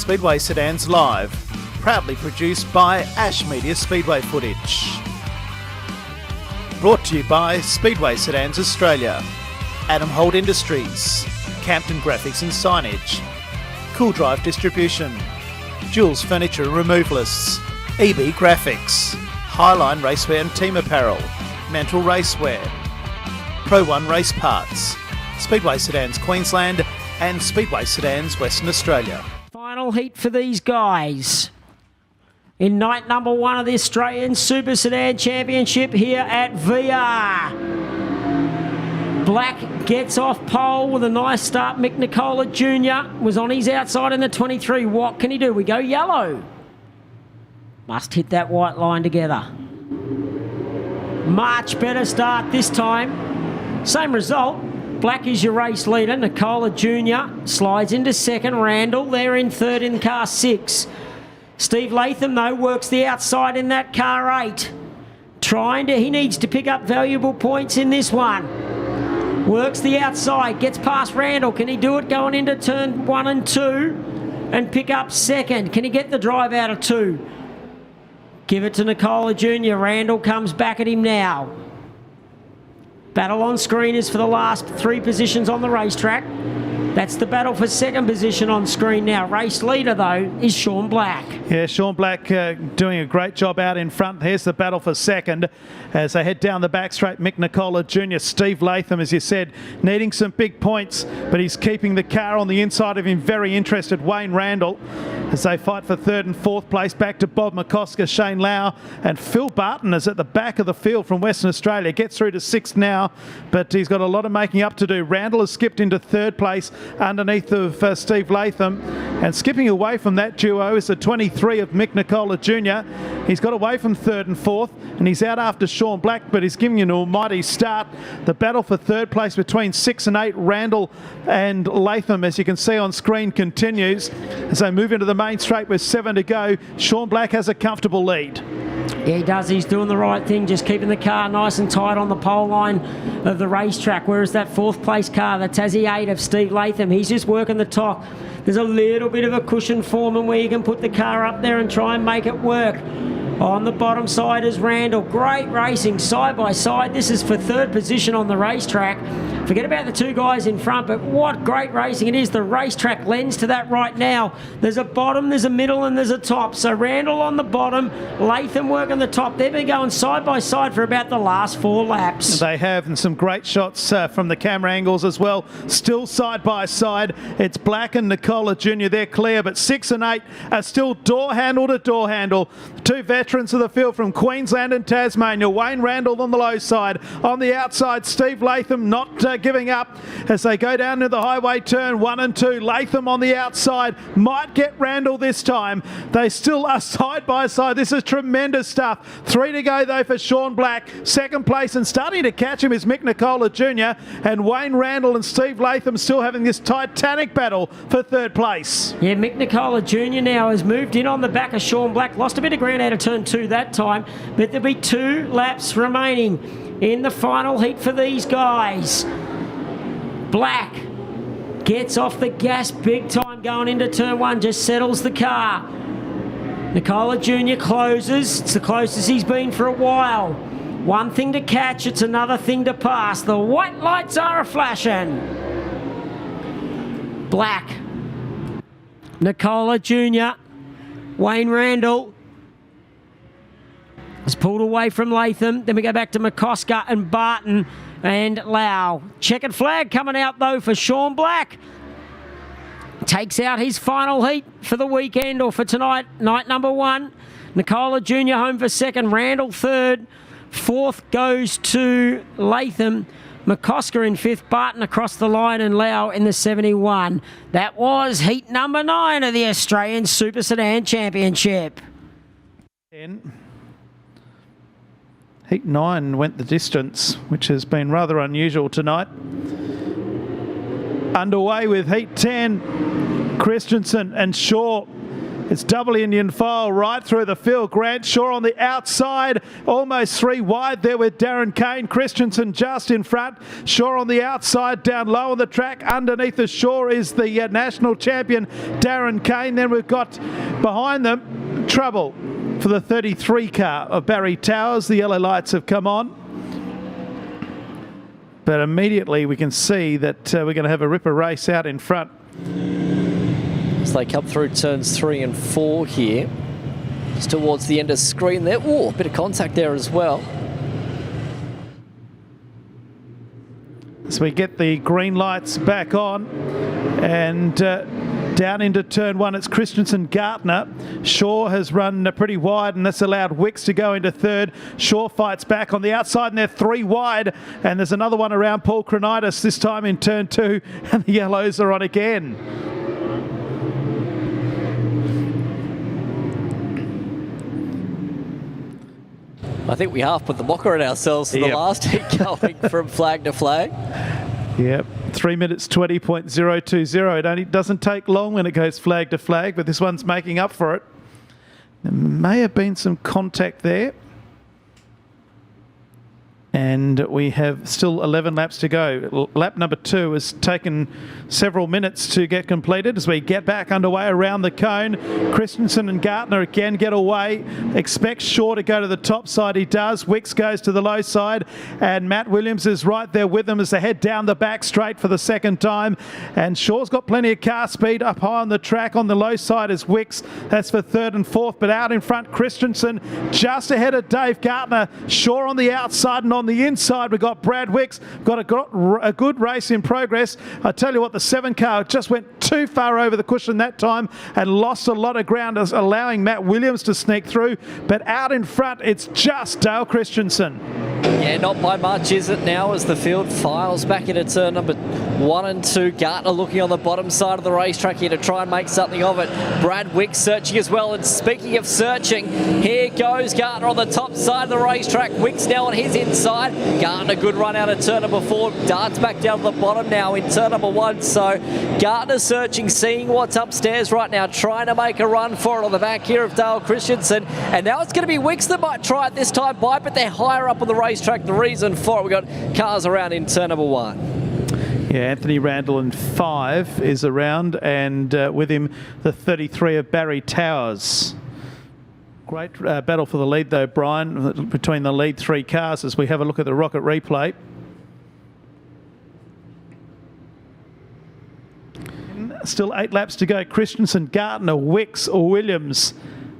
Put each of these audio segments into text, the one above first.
Speedway Sedans Live, proudly produced by Ash Media Speedway Footage. Brought to you by Speedway Sedans Australia, Adam Holt Industries, Campton Graphics and Signage, Cool Drive Distribution, Jules Furniture and Removalists, EB Graphics, Highline Raceway and Team Apparel, Mental Racewear, Pro One Race Parts, Speedway Sedans Queensland and Speedway Sedans Western Australia. Final heat for these guys in night number 1 of the Australian Super Sedan Championship here at VR. Black gets off pole with a nice start. Mick Nicola Jr. was on his outside in the 23. What can he do? We go yellow. Must hit that white line together. Much better start this time. Same result. Black is your race leader. Nicola Jr. slides into second. Randall there in third in car 6. Steve Latham, though, works the outside in that car 8. He needs to pick up valuable points in this one. Works the outside, gets past Randall. Can he do it going into turn 1 and 2 and pick up second? Can he get the drive out of 2? Give it to Nicola Jr. Randall comes back at him now. Battle on screen is for the last 3 positions on the racetrack. That's the battle for second position on screen now. Race leader, though, is Sean Black. Yeah, Sean Black doing a great job out in front. Here's the battle for second as they head down the back straight. Mick Nicola Jr., Steve Latham, as you said, needing some big points, but he's keeping the car on the inside of him. Very interested, Wayne Randall, as they fight for third and fourth place. Back to Bob McCosker, Shane Lau, and Phil Barton is at the back of the field from Western Australia. Gets through to 6th now, but he's got a lot of making up to do. Randall has skipped into third place underneath of Steve Latham, and skipping away from that duo is the 23 of Mick Nicola Jr. He's got away from third and fourth, and he's out after Sean Black, but he's giving you an almighty start. The battle for third place between 6 and 8, Randall and Latham, as you can see on screen, continues as they move into the main straight with 7 to go. Sean Black has a comfortable lead. Yeah, he does. He's doing the right thing, just keeping the car nice and tight on the pole line of the racetrack. Whereas that 4th place car, the Tassie 8 of Steve Latham, he's just working the top. There's a little bit of a cushion for him where you can put the car up there and try and make it work. On the bottom side is Randall. Great racing side by side. This is for third position on the racetrack. Forget about the 2 guys in front, but what great racing it is. The racetrack lends to that right now. There's a bottom, there's a middle, and there's a top. So Randall on the bottom, Latham working the top. They've been going side by side for about the last 4 laps. They have, and some great shots from the camera angles as well. Still side by side. It's Black and Nicola Jr. They're clear, but 6 and 8 are still door handle to door handle. 2 veterans of the field from Queensland and Tasmania. Wayne Randall on the low side. On the outside, Steve Latham not giving up as they go down to the highway turn 1 and 2. Latham on the outside might get Randall this time. They still are side by side. This is tremendous stuff. 3 to go though for Sean Black. Second place, and starting to catch him is Mick Nicola Jr. and Wayne Randall and Steve Latham still having this titanic battle for third place. Yeah, Mick Nicola Jr. now has moved in on the back of Sean Black. Lost a bit of ground out of turn 2 that time, but there'll be 2 laps remaining in the final heat for these guys. Black gets off the gas big time going into turn 1, just settles the car. Nicola Jr. closes. It's the closest he's been for a while. One thing to catch, it's another thing to pass. The white lights are a-flashing. Black, Nicola Jr., Wayne Randall is pulled away from Latham. Then we go back to McCosker and Barton and Lau. Checkered flag coming out, though, for Sean Black. Takes out his final heat for the weekend, or for tonight, night number 1. Nicola Jr. home for second. Randall third. 4th goes to Latham. McCosker in 5th. Barton across the line, and Lau in the 71. That was heat number 9 of the Australian Super Sedan Championship. Heat 9 went the distance, which has been rather unusual tonight. Underway with Heat 10, Christensen and Shaw It's double Indian file right through the field. Grant Shaw on the outside, almost 3 wide there with Darren Kane. Christensen just in front. Shaw on the outside, down low on the track. Underneath the Shaw is the national champion, Darren Kane. Then we've got behind them trouble for the 33 car of Barry Towers. The yellow lights have come on. But immediately we can see that we're going to have a ripper race out in front. As they come through turns 3 and 4 here. Just towards the end of screen there. Oh, a bit of contact there as well. So we get the green lights back on, and down into turn 1, it's Christensen Gartner. Shaw has run pretty wide, and that's allowed Wicks to go into third. Shaw fights back on the outside, and they're 3 wide. And there's another one around Paul Cronitis, this time in turn 2, and the yellows are on again. I think we half put the mocker on ourselves for the last heat going from flag to flag. Yep, 3 minutes 20.020. It only doesn't take long when it goes flag to flag, but this one's making up for it. There may have been some contact there. And we have still 11 laps to go. Lap number 2 has taken several minutes to get completed as we get back underway around the cone. Christensen and Gartner again get away. Expects Shaw to go to the top side. He does. Wicks goes to the low side. And Matt Williams is right there with them as they head down the back straight for the second time. And Shaw's got plenty of car speed up high on the track. On the low side is Wicks. That's for third and fourth. But out in front, Christensen just ahead of Dave Gartner. Shaw on the outside, and on the inside we've got Brad Wicks. Got a good race in progress. I tell you what, the 7 car just went too far over the cushion that time and lost a lot of ground, allowing Matt Williams to sneak through. But out in front, it's just Dale Christensen. Yeah, not by much, is it now, as the field files back into turn number 1 and 2. Gartner looking on the bottom side of the racetrack here to try and make something of it. Brad Wicks searching as well. And speaking of searching, here goes Gartner on the top side of the racetrack. Wicks now on his inside. Gartner, good run out of turn number 4. Darts back down to the bottom now in turn number 1. So Gartner searching, seeing what's upstairs right now, trying to make a run for it on the back here of Dale Christensen. And now it's going to be Wicks that might try it this time by, but they're higher up on the racetrack. The reason for it, we've got cars around in turn number 1. Yeah, Anthony Randall in 5 is around, and with him the 33 of Barry Towers. Great battle for the lead though, Brian, between the lead 3 cars as we have a look at the Rocket replay. Still 8 laps to go. Christensen, Gartner, Wicks, Williams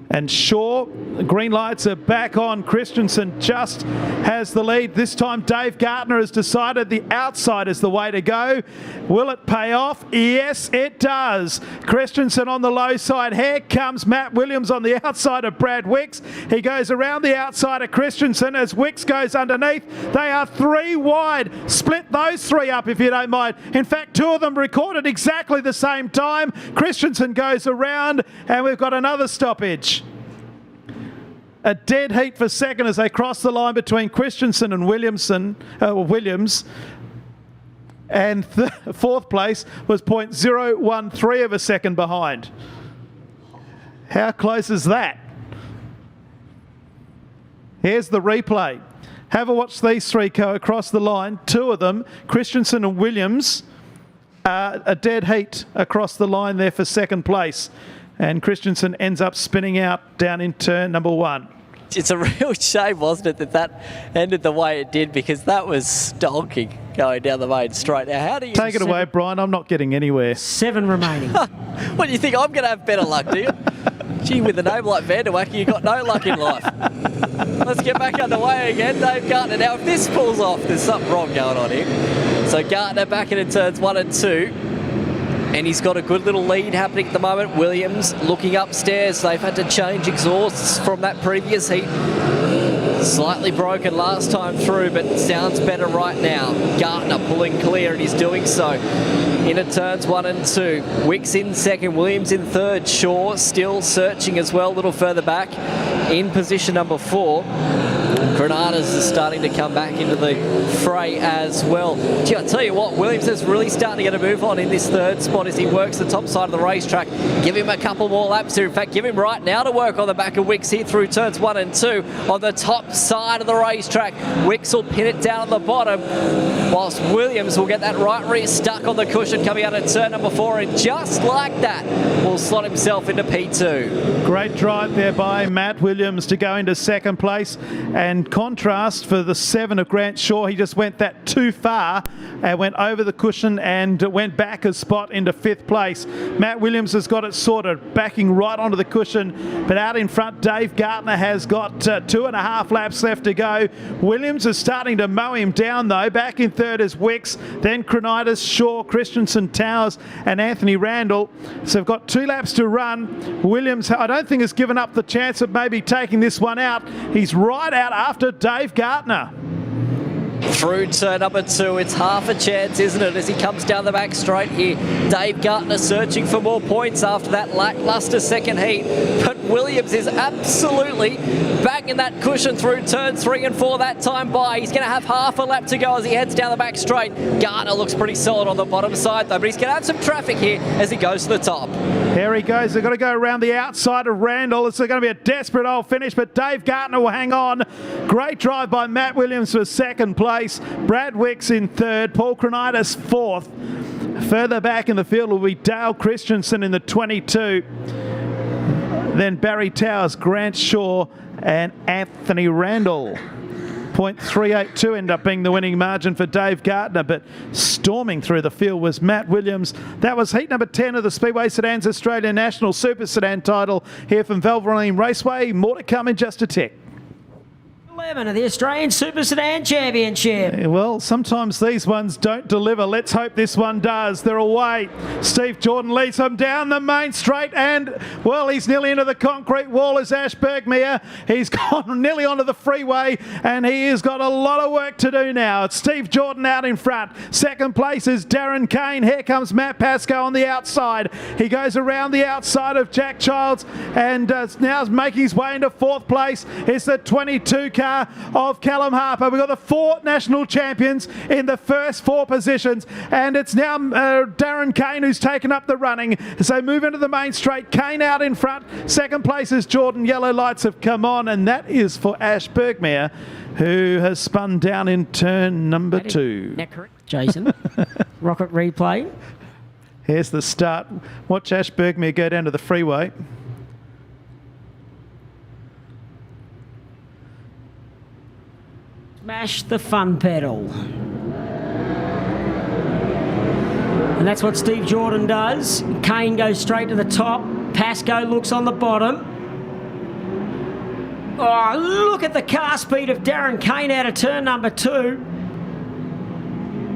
and Shaw. The green lights are back on. Christensen just has the lead. This time Dave Gartner has decided the outside is the way to go. Will it pay off? Yes, it does. Christensen on the low side. Here comes Matt Williams on the outside of Brad Wicks. He goes around the outside of Christensen as Wicks goes underneath. They are 3 wide. Split those 3 up if you don't mind. In fact, 2 of them recorded exactly the same time. Christensen goes around and we've got another stoppage. A dead heat for second as they cross the line between Christensen and Williams. And fourth place was 0.013 of a second behind. How close is that? Here's the replay. Have a watch these 3 go across the line. 2 of them, Christensen and Williams, a dead heat across the line there for second place. And Christensen ends up spinning out down in turn number 1. It's a real shame, wasn't it, that ended the way it did, because that was stonking going down the main straight. Now, how do you... Take it away, Brian. I'm not getting anywhere. 7 remaining. What, do you think I'm going to have better luck, do you? Gee, with a name like Vanderwacker, you've got no luck in life. Let's get back underway again. Dave Gartner. Now, if this pulls off, there's something wrong going on here. So Gartner back into turns 1 and 2. And he's got a good little lead happening at the moment. Williams looking upstairs. They've had to change exhausts from that previous heat. Slightly broken last time through, but sounds better right now. Gartner pulling clear, and he's doing so. Into turns 1 and 2. Wicks in second, Williams in third. Shaw still searching as well, a little further back. In position number 4. Granadas is starting to come back into the fray as well. Gee, I tell you what, Williams is really starting to get a move on in this third spot as he works the top side of the racetrack. Give him a couple more laps here. In fact, give him right now to work on the back of Wicks here through turns 1 and 2 on the top side of the racetrack. Wicks will pin it down at the bottom, whilst Williams will get that right rear stuck on the cushion coming out of turn number 4, and just like that will slot himself into P2. Great drive there by Matt Williams to go into second place, and contrast for the 7 of Grant Shaw. He just went that too far and went over the cushion and went back a spot into 5th place. Matt Williams has got it sorted, backing right onto the cushion, but out in front Dave Gartner has got 2.5 laps left to go. Williams is starting to mow him down though. Back in third is Wicks, then Cronitis, Shaw, Christensen, Towers and Anthony Randall. So we've got 2 laps to run. Williams, I don't think, has given up the chance of maybe taking this one out. He's right out after Dave Gartner. Through turn number 2, it's half a chance, isn't it, as he comes down the back straight here. Dave Gartner searching for more points after that lacklustre second heat, but Williams is absolutely banging that cushion through turns 3 and 4 that time by. He's going to have half a lap to go as he heads down the back straight. Gartner looks pretty solid on the bottom side though, but he's going to have some traffic here as he goes to the top. Here he goes. They've got to go around the outside of Randall. It's going to be a desperate old finish, but Dave Gartner will hang on. Great drive by Matt Williams for second place. Brad Wicks in third. Paul Cronitis 4th. Further back in the field will be Dale Christensen in the 22. Then Barry Towers, Grant Shaw and Anthony Randall. .382 end up being the winning margin for Dave Gartner, but storming through the field was Matt Williams. That was heat number 10 of the Speedway Sedans Australian National Super Sedan title here from Valvoline Raceway. More to come in just a tick. 11 of the Australian Super Sedan Championship. Yeah, well, sometimes these ones don't deliver. Let's hope this one does. They're away. Steve Jordan leads them down the main straight, and, well, he's nearly into the concrete wall as Ash Bergmere. He's gone nearly onto the freeway, and he has got a lot of work to do now. It's Steve Jordan out in front. Second place is Darren Kane. Here comes Matt Pascoe on the outside. He goes around the outside of Jack Childs, and now making his way into 4th place. It's the 22 car of Callum Harper. We've got the 4 national champions in the first 4 positions, and it's now Darren Kane who's taken up the running. So move into the main straight. Kane out in front. Second place is Jordan. Yellow lights have come on, and that is for Ash Bergmere, who has spun down in turn number 2. Jason, rocket replay. Here's the start. Watch Ash Bergmere go down to the freeway. Smash the fun pedal. And that's what Steve Jordan does. Kane goes straight to the top. Pascoe looks on the bottom. Oh, look at the car speed of Darren Kane out of turn number 2.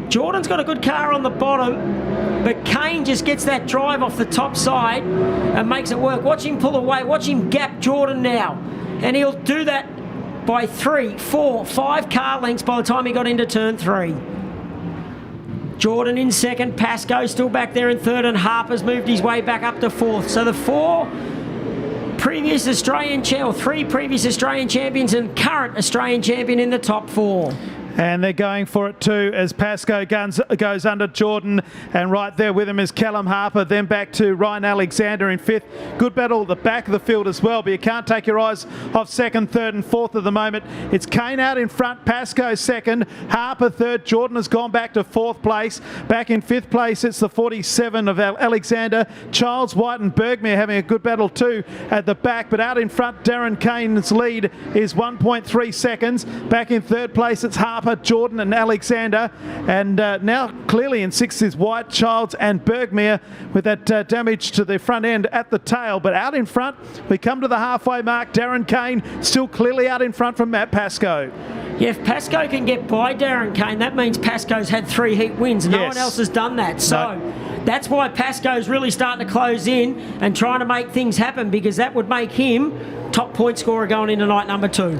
Jordan's got a good car on the bottom, but Kane just gets that drive off the top side and makes it work. Watch him pull away. Watch him gap Jordan now. And he'll do that by 3, 4, 5 car lengths by the time he got into turn 3. Jordan in second, Pascoe still back there in third, and Harper's moved his way back up to 4th. So the 3 previous Australian champions and current Australian champion in the top 4. And they're going for it too as Pascoe goes under Jordan, and right there with him is Callum Harper, then back to Ryan Alexander in 5th. Good battle at the back of the field as well, but you can't take your eyes off 2nd, 3rd and 4th at the moment. It's Kane out in front, Pascoe 2nd, Harper 3rd, Jordan has gone back to 4th place. Back in 5th place it's the 47 of Alexander, Childs, White and Bergmere having a good battle too at the back, but out in front Darren Kane's lead is 1.3 seconds. Back in 3rd place it's Harper, Jordan and Alexander, and now clearly in 6th is White, Childs and Bergmere with that damage to the front end at the tail. But out in front, we come to the halfway mark. Darren Kane still clearly out in front from Matt Pascoe. Yeah, if Pascoe can get by Darren Kane, that means Pascoe's had 3 heat wins. No one else has done that. So that's why Pascoe's really starting to close in and trying to make things happen, because that would make him top point scorer going into night number 2.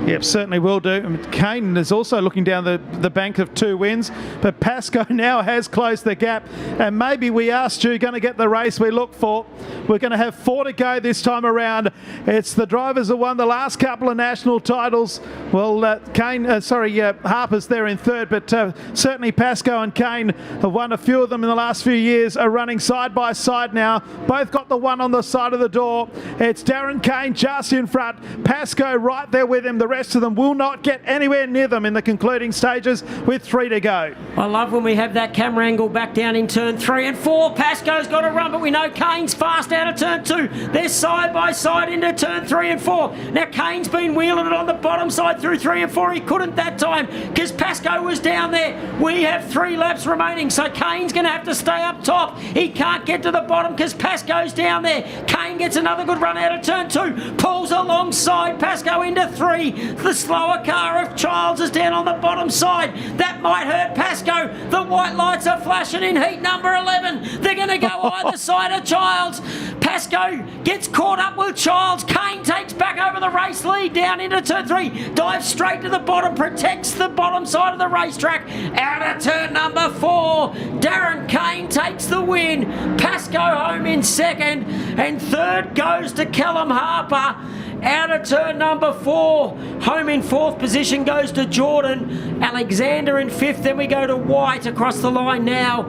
Yep, certainly will do. Kane is also looking down the bank of 2 wins, but Pascoe now has closed the gap, and maybe we are, Stu, going to get the race we look for. We're going to have 4 to go this time around. It's the drivers that won the last couple of national titles. Well, Harper's there in third, but certainly Pascoe and Kane have won a few of them in the last few years, are running side by side now. Both got the one on the side of the door. It's Darren Kane just in front, Pascoe right there with him. The rest of them will not get anywhere near them in the concluding stages with 3 to go. I love when we have that camera angle back down in turn 3 and 4. Pascoe's got to run, but we know Kane's fast out of turn 2. They're side by side into turn 3 and 4. Now Kane's been wheeling it on the bottom side through 3 and 4. He couldn't that time because Pascoe was down there. We have 3 laps remaining, so Kane's going to have to stay up top. He can't get to the bottom because Pascoe's down there. Kane gets another good run out of turn 2. Pulls alongside Pascoe into 3. The slower car of Childs is down on the bottom side. That might hurt Pascoe. The white lights are flashing in heat number 11. They're going to go either side of Childs. Pascoe gets caught up with Childs. Kane takes back over the race lead down into turn 3. Dives straight to the bottom. Protects the bottom side of the racetrack. Out of turn number 4. Darren Kane takes the win. Pascoe home in second. And third goes to Callum Harper. Out of turn number 4, home in 4th position goes to Jordan. Alexander in 5th, then we go to White across the line now.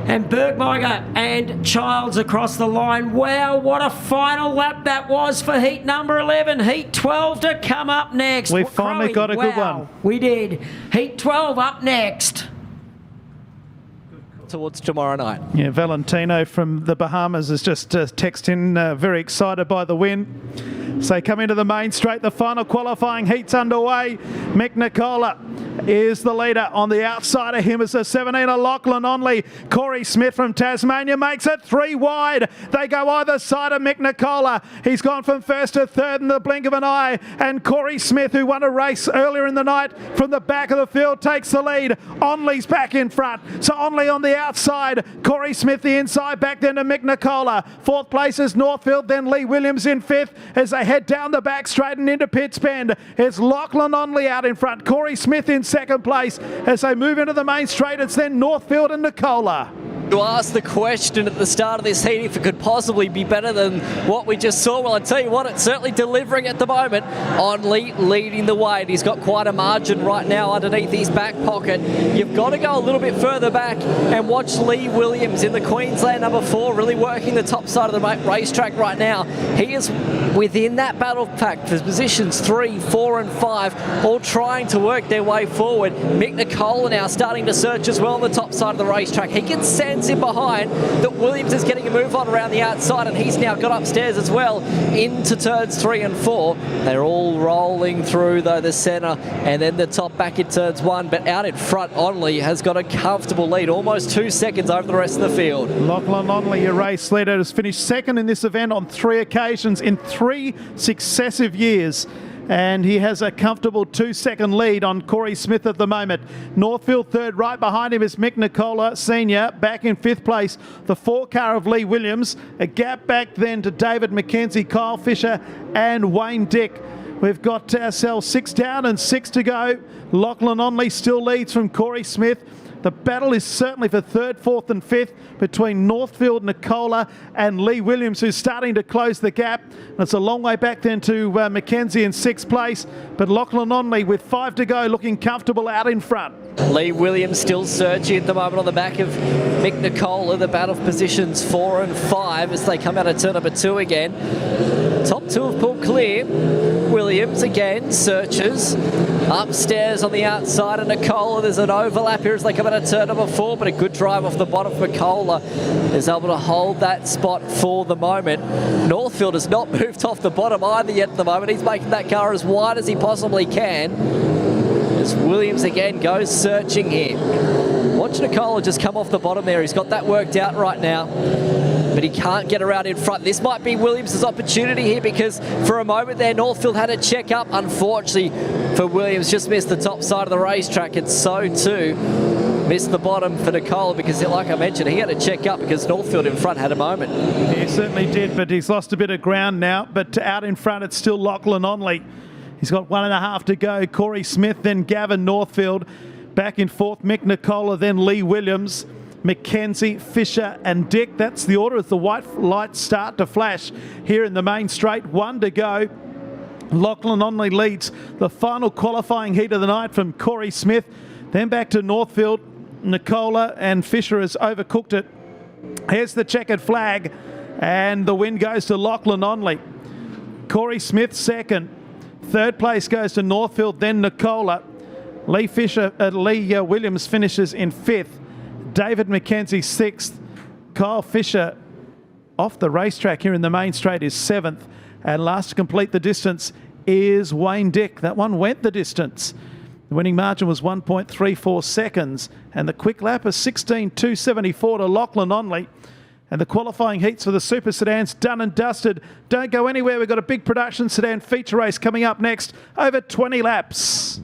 And Bergmeier and Childs across the line. Wow, what a final lap that was for heat number 11. Heat 12 to come up next. We finally got a good one. We did. Heat 12 up next. Towards tomorrow night. Yeah, Valentino from the Bahamas has just texted in, very excited by the win. So come into the main straight, the final qualifying heat's underway. Mick Nicola is the leader. On the outside of him is the 17er Lachlan Onley. Corey Smith from Tasmania makes it 3 wide. They go either side of Mick Nicola. He's gone from first to third in the blink of an eye. And Corey Smith, who won a race earlier in the night from the back of the field, takes the lead. Onley's back in front. So Onley on the outside. Corey Smith the inside, back then to Mick Nicola. 4th place is Northfield, then Lee Williams in 5th as they head down the back straight and into Pitts Bend. It's Lachlan Onley out in front. Corey Smith in 2nd place as they move into the main straight. It's then Northfield and Nicola. You asked the question at the start of this heat if it could possibly be better than what we just saw. Well, I tell you what, it's certainly delivering at the moment. Onley leading the way, and he's got quite a margin right now underneath his back pocket. You've got to go a little bit further back and watch Lee Williams in the Queensland number 4 really working the top side of the racetrack right now. He is within that battle pack for positions 3, 4 and 5, all trying to work their way forward. Mick Nicola now starting to search as well on the top side of the racetrack. He can send in behind that Williams is getting a move on around the outside, and he's now got upstairs as well into turns 3 and 4. They're all rolling through though the centre and then the top back in turns 1, but out in front Onley has got a comfortable lead, almost 2 seconds over the rest of the field. Lachlan Onley, your race leader, has finished second in this event on 3 occasions in 3 successive years. And he has a comfortable 2-second lead on Corey Smith at the moment. Northfield third, right behind him is Mick Nicola Senior, back in 5th place. The 4 car of Lee Williams, a gap back then to David McKenzie, Kyle Fisher and Wayne Dick. We've got ourselves 6 down and 6 to go. Lachlan Onley still leads from Corey Smith. The battle is certainly for 3rd, 4th and 5th between Northfield, Nicola and Lee Williams, who's starting to close the gap. And it's a long way back then to Mackenzie in 6th place, but Lachlan Onley with 5 to go looking comfortable out in front. Lee Williams still searching at the moment on the back of Mick Nicola, the battle of positions 4 and 5 as they come out of turn number 2 again. Top 2 have pulled clear. Williams again searches upstairs on the outside of Nicola. There's an overlap here as they come out of turn number 4, but a good drive off the bottom for Nicola is able to hold that spot for the moment. Northfield has not moved off the bottom either yet at the moment. He's making that car as wide as he possibly can. As Williams again goes searching here. Watch Nicola just come off the bottom there. He's got that worked out right now, but he can't get around in front. This might be Williams' opportunity here because for a moment there, Northfield had a check up. Unfortunately for Williams, just missed the top side of the racetrack, and so too missed the bottom for Nicola because, like I mentioned, he had to check up because Northfield in front had a moment. He certainly did, but he's lost a bit of ground now. But out in front, it's still Lachlan Onley. He's got 1.5 to go. Corey Smith, then Gavin Northfield. Back in fourth, Mick Nicola, then Lee Williams, Mackenzie, Fisher and Dick. That's the order as the white lights start to flash here in the main straight. 1 to go. Lachlan Onley leads the final qualifying heat of the night from Corey Smith. Then back to Northfield. Nicola and Fisher has overcooked it. Here's the checkered flag, and the win goes to Lachlan Onley. Corey Smith second. Third place goes to Northfield, then Nicola. Lee Williams finishes in fifth. David McKenzie sixth. Kyle Fisher off the racetrack here in the main straight is seventh. And last to complete the distance is Wayne Dick. That one went the distance. The winning margin was 1.34 seconds. And the quick lap is 16.274 to Lachlan Onley. And the qualifying heats for the Super Sedans done and dusted. Don't go anywhere. We've got a big production sedan feature race coming up next. Over 20 laps.